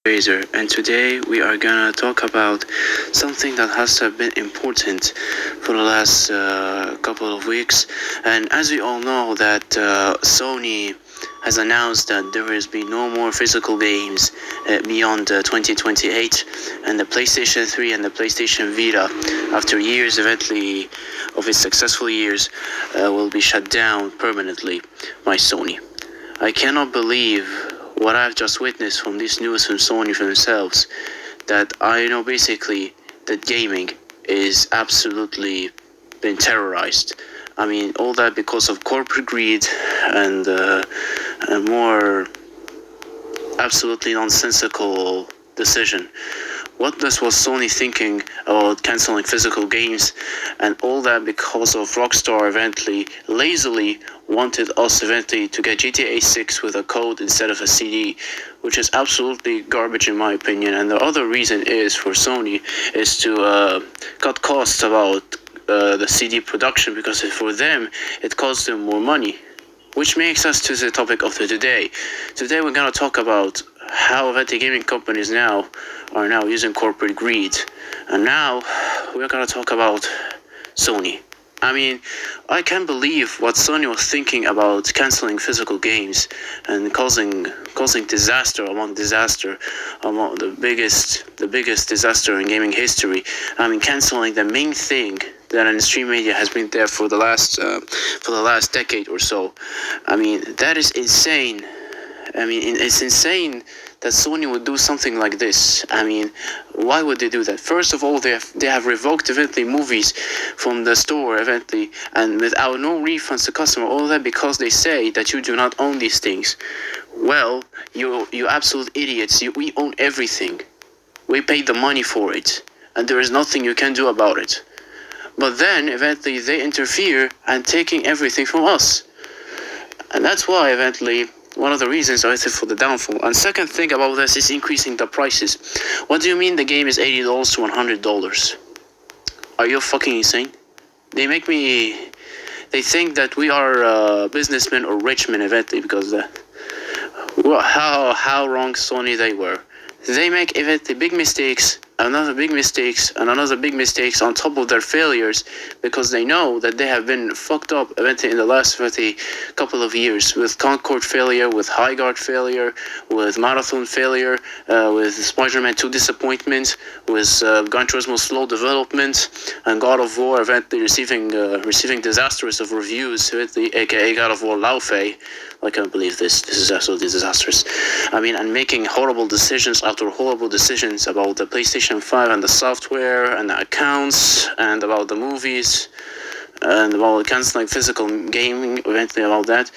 Razor, and today we are gonna talk about something that has to have been important for the last couple of weeks. And as we all know, that Sony has announced that there will be no more physical games beyond 2028, and the PlayStation 3 and the PlayStation Vita, after years eventually of its successful years, will be shut down permanently by Sony. I cannot believe what I've just witnessed from this news from Sony for themselves, that I know basically that gaming is absolutely been terrorized. I mean, all that because of corporate greed and a more absolutely nonsensical decision. What was Sony thinking about cancelling physical games, and all that because of Rockstar eventually lazily wanted us eventually to get GTA 6 with a code instead of a CD, which is absolutely garbage in my opinion. And the other reason is for Sony is to cut costs about the CD production, because for them it costs them more money. Which makes us to the topic of today. Today we're gonna talk about how the gaming companies are now using corporate greed, and now we're gonna talk about Sony. I mean, I can't believe what Sony was thinking about canceling physical games and causing disaster among the biggest disaster in gaming history. I mean, canceling the main thing that industry media has been there for the last decade or so. I mean, that is insane. I mean, it's insane that Sony would do something like this. I mean, why would they do that? First of all, they have revoked eventually movies from the store eventually, and without no refunds to customer. All that because they say that you do not own these things. Well, you absolute idiots. We own everything. We paid the money for it, and there is nothing you can do about it. But then eventually they interfere and taking everything from us, and that's why eventually one of the reasons I said for the downfall. And second thing about this is increasing the prices. What do you mean the game is $80 to $100? Are you fucking insane? They think that we are businessmen or rich men eventually, because how wrong Sony they were. They make eventually big mistakes, another big mistakes, and another big mistakes on top of their failures, because they know that they have been fucked up eventually in the last couple of years, with Concord failure, with High Guard failure, with Marathon failure, with Spider-Man 2 disappointment, with Gran Turismo slow development, and God of War eventually receiving disastrous of reviews, aka God of War Laufey. I can't believe this. This is absolutely disastrous. I mean, and making horrible decisions after horrible decisions about the PlayStation 5 and the software and the accounts, and about the movies, and about canceling physical gaming, eventually about that.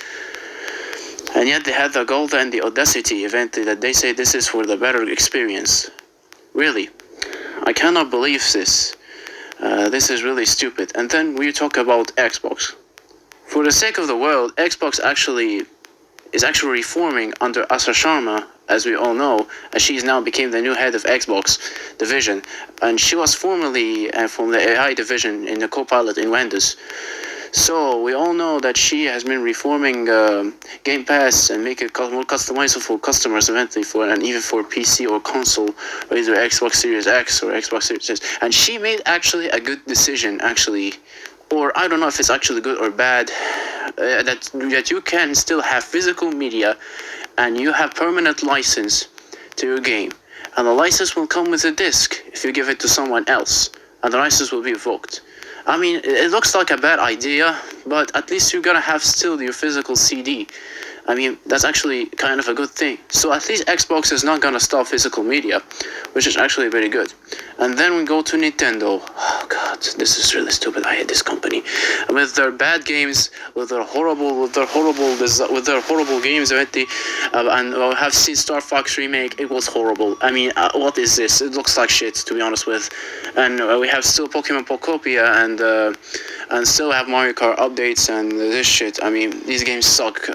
And yet they had the gold and the audacity eventually that they say this is for the better experience. Really, I cannot believe this. This is really stupid. And then we talk about Xbox. For the sake of the world, Xbox is actually reforming under Asa Sharma, as we all know, as she's now became the new head of Xbox division, and she was formerly from the AI division in the Copilot in Windows. So we all know that she has been reforming Game Pass and make it more customizable for customers eventually, and even for PC or console, or either Xbox Series X or Xbox Series S. And she made actually a good decision, actually. Or I don't know if it's actually good or bad, that you can still have physical media and you have permanent license to your game. And the license will come with a disc if you give it to someone else, and the license will be revoked. I mean, it looks like a bad idea, but at least you're gonna have still your physical CD. I mean, that's actually kind of a good thing. So at least Xbox is not gonna stop physical media, which is actually very good. And then we go to Nintendo. Oh god, this is really stupid. I hate this company. With their bad games, with their horrible games, and we have seen Star Fox remake. It was horrible. I mean, what is this? It looks like shit, to be honest with. And we have still Pokemon Pokopia and still have Mario Kart updates and this shit. I mean, these games suck.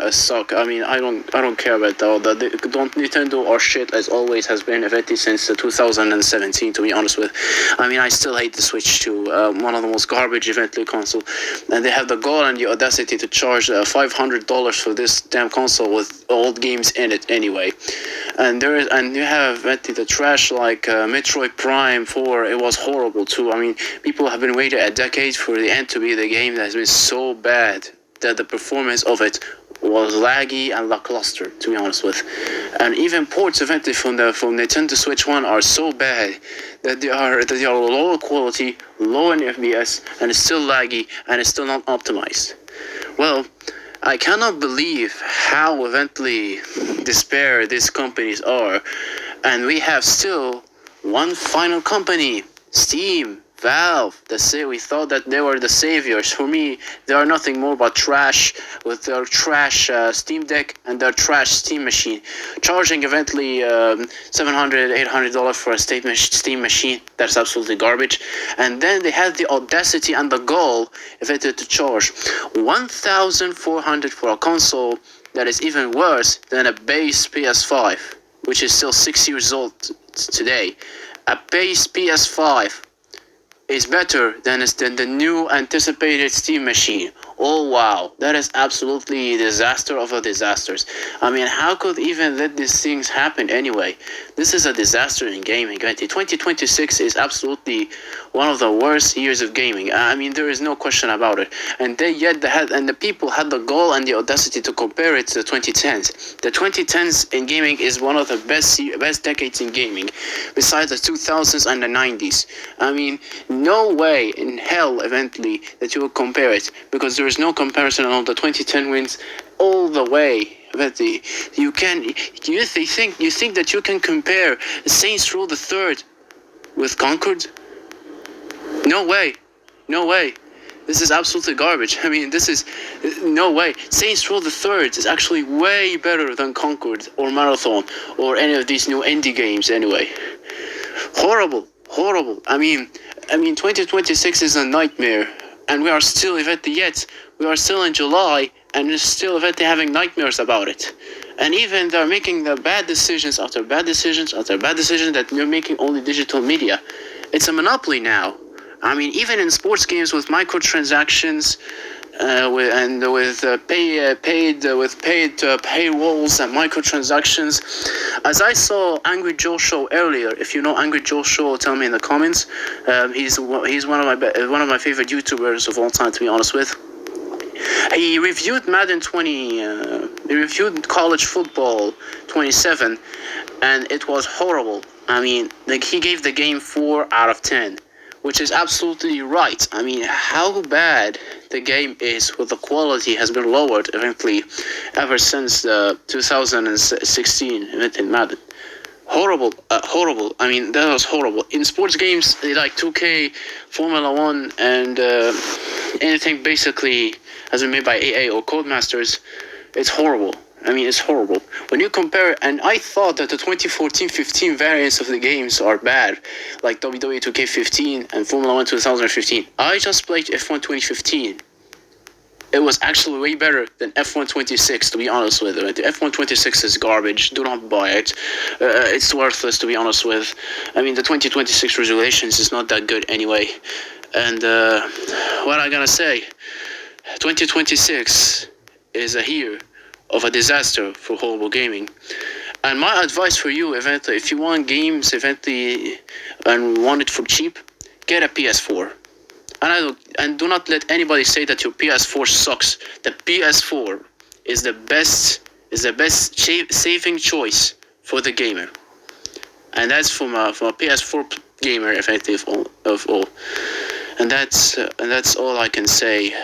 I mean, I don't care about that. Nintendo are shit as always has been eventually since 2017. To be honest with, I mean, I still hate the Switch 2. One of the most garbage eventually console, and they have the gall and the audacity to charge $500 for this damn console with old games in it anyway. and you have the trash like Metroid Prime 4. It was horrible too. I mean, people have been waiting a decade for the end to be the game that has been so bad that the performance of it was laggy and lackluster, to be honest with. And even ports eventually from Nintendo Switch 1 are so bad that they are lower quality, low in FPS, and it's still laggy and it's still not optimized. Well, I cannot believe how eventually despair these companies are, and we have still one final company, Steam, Valve, that say we thought that they were the saviors. For me, they are nothing more but trash with their trash Steam Deck and their trash Steam machine, charging eventually $700, $800 for a Steam machine. That's absolutely garbage. And then they had the audacity and the gall eventually to charge $1,400 for a console that is even worse than a base PS5, which is still 6 years old today. A base PS5 is better than the new anticipated Steam machine. Oh wow, that is absolutely a disaster of a disasters. I mean, how could even let these things happen anyway? This is a disaster in gaming. 2026 is absolutely one of the worst years of gaming. I mean, there is no question about it. And the people had the gall and the audacity to compare it to the 2010s. The 2010s in gaming is one of the best decades in gaming, besides the 2000s and the 90s. I mean, no way in hell eventually that you will compare it, because there is no comparison on the 2010 wins all the way. But you think that you can compare Saints Row the Third with Concord? No way. This is absolutely garbage. I mean, this is no way. Saints Row the Third is actually way better than Concord or Marathon or any of these new indie games anyway. Horrible. I mean 2026 is a nightmare, and we are still we are still in July, and we're still having nightmares about it. And even they're making the bad decisions after bad decisions that they're making only digital media. It's a monopoly now. I mean, even in sports games with microtransactions, with paid paywalls and microtransactions. As I saw Angry Joe Show earlier. If you know Angry Joe Show, tell me in the comments. He's one of my favorite YouTubers of all time, to be honest with. He reviewed Madden 20. He reviewed College Football 27, and it was horrible. I mean, he gave the game 4 out of 10. Which is absolutely right. I mean, how bad the game is with the quality has been lowered eventually ever since 2016 event in Madden. Horrible. I mean, that was horrible. In sports games like 2K, Formula 1, and anything basically has been made by EA or Codemasters, it's horrible. I mean, it's horrible. When you compare, and I thought that the 2014-15 variants of the games are bad, like WWE 2K15 and Formula 1 2015. I just played F1 2015. It was actually way better than F1 26, to be honest with it. The F1 26 is garbage. Do not buy it. It's worthless, to be honest with. I mean, the 2026 regulations is not that good anyway. And what I'm gonna say, 2026 is a year of a disaster for horrible gaming. And my advice for you, eventually, if you want games eventually and want it for cheap, get a PS4. And do not let anybody say that your PS4 sucks. The PS4 is the best saving choice for the gamer. And that's from a PS4 gamer, effective of all. And that's all I can say.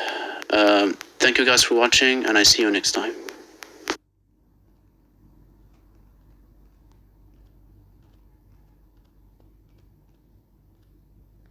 Thank you guys for watching, and I see you next time.